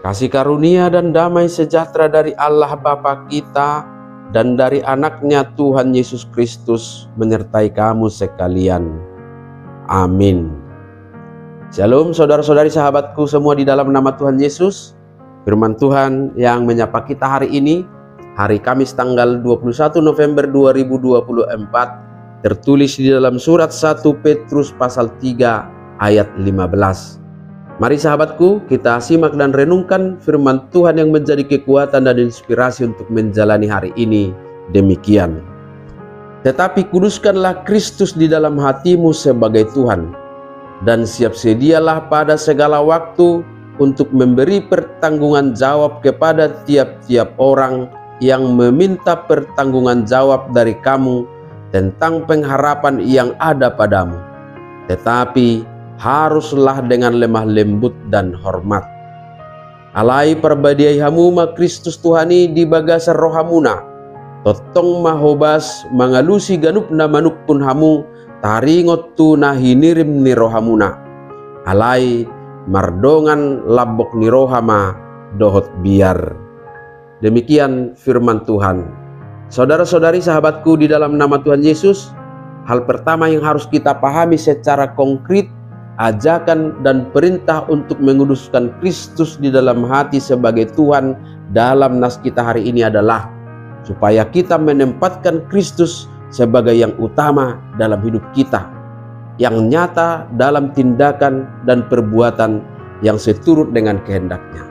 Kasih karunia dan damai sejahtera dari Allah Bapa kita dan dari anaknya Tuhan Yesus Kristus menyertai kamu sekalian. Amin. Shalom saudara-saudari sahabatku semua di dalam nama Tuhan Yesus. Firman Tuhan yang menyapa kita hari ini, hari Kamis tanggal 21 November 2024, tertulis di dalam surat 1 Petrus pasal 3 ayat 15. Mari sahabatku, kita simak dan renungkan firman Tuhan yang menjadi kekuatan dan inspirasi untuk menjalani hari ini. Demikian. Tetapi kuduskanlah Kristus di dalam hatimu sebagai Tuhan, dan siap sedialah pada segala waktu untuk memberi pertanggungan jawab kepada tiap-tiap orang yang meminta pertanggungan jawab dari kamu tentang pengharapan yang ada padamu. Tetapi haruslah dengan lemah lembut dan hormat. Alai perbadiai hamuma Kristus Tuhani di bagasa rohamuna, totong mahobas mangalusi ganupna manuk pun hamu, taringot tu nahinirim ni rohamuna. Alai mardongan labok ni rohama dohot biar. Demikian firman Tuhan. Saudara-saudari sahabatku di dalam nama Tuhan Yesus, hal pertama yang harus kita pahami secara konkret, ajakan dan perintah untuk menguduskan Kristus di dalam hati sebagai Tuhan dalam nas kita hari ini adalah supaya kita menempatkan Kristus sebagai yang utama dalam hidup kita, yang nyata dalam tindakan dan perbuatan yang seturut dengan kehendaknya.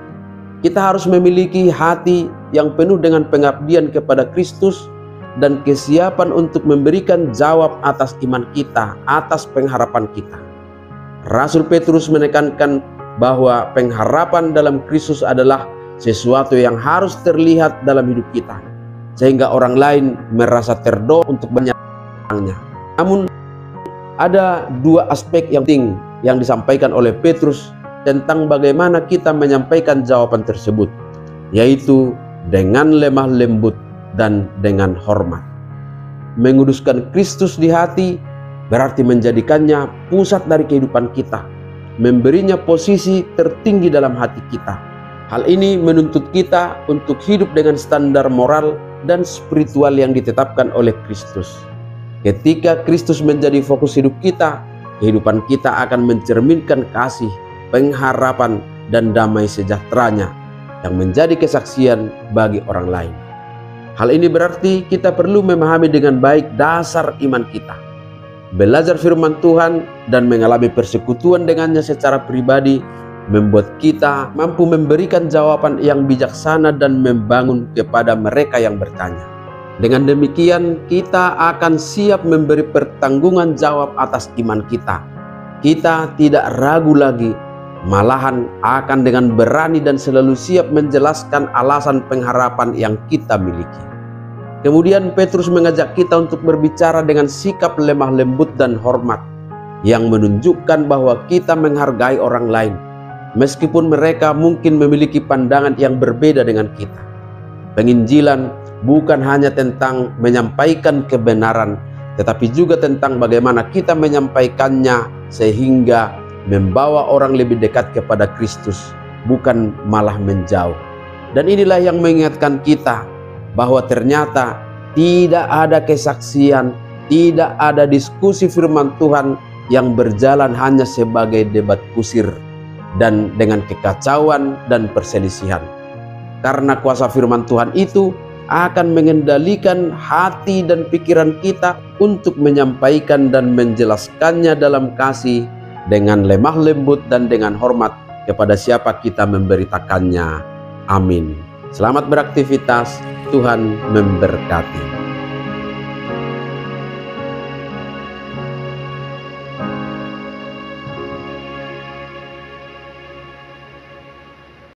Kita harus memiliki hati yang penuh dengan pengabdian kepada Kristus dan kesiapan untuk memberikan jawab atas iman kita, atas pengharapan kita. Rasul Petrus menekankan bahwa pengharapan dalam Kristus adalah sesuatu yang harus terlihat dalam hidup kita, sehingga orang lain merasa terdorong untuk menyambutnya. Namun ada dua aspek yang penting yang disampaikan oleh Petrus tentang bagaimana kita menyampaikan jawaban tersebut, yaitu dengan lemah lembut dan dengan hormat. Menguduskan Kristus di hati berarti menjadikannya pusat dari kehidupan kita, memberinya posisi tertinggi dalam hati kita. Hal ini menuntut kita untuk hidup dengan standar moral dan spiritual yang ditetapkan oleh Kristus. Ketika Kristus menjadi fokus hidup kita, kehidupan kita akan mencerminkan kasih, pengharapan, dan damai sejahteranya yang menjadi kesaksian bagi orang lain. Hal ini berarti kita perlu memahami dengan baik dasar iman kita, belajar firman Tuhan dan mengalami persekutuan dengannya secara pribadi membuat kita mampu memberikan jawaban yang bijaksana dan membangun kepada mereka yang bertanya. Dengan demikian kita akan siap memberi pertanggungan jawab atas iman kita. Kita tidak ragu lagi, malahan akan dengan berani dan selalu siap menjelaskan alasan pengharapan yang kita miliki. Kemudian Petrus mengajak kita untuk berbicara dengan sikap lemah lembut dan hormat yang menunjukkan bahwa kita menghargai orang lain meskipun mereka mungkin memiliki pandangan yang berbeda dengan kita. Penginjilan bukan hanya tentang menyampaikan kebenaran, tetapi juga tentang bagaimana kita menyampaikannya sehingga membawa orang lebih dekat kepada Kristus, bukan malah menjauh. Dan inilah yang mengingatkan kita bahwa ternyata tidak ada kesaksian, tidak ada diskusi firman Tuhan yang berjalan hanya sebagai debat kusir dan dengan kekacauan dan perselisihan. Karena kuasa firman Tuhan itu akan mengendalikan hati dan pikiran kita untuk menyampaikan dan menjelaskannya dalam kasih, dengan lemah lembut dan dengan hormat kepada siapa kita memberitakannya. Amin. Selamat beraktivitas, Tuhan memberkati.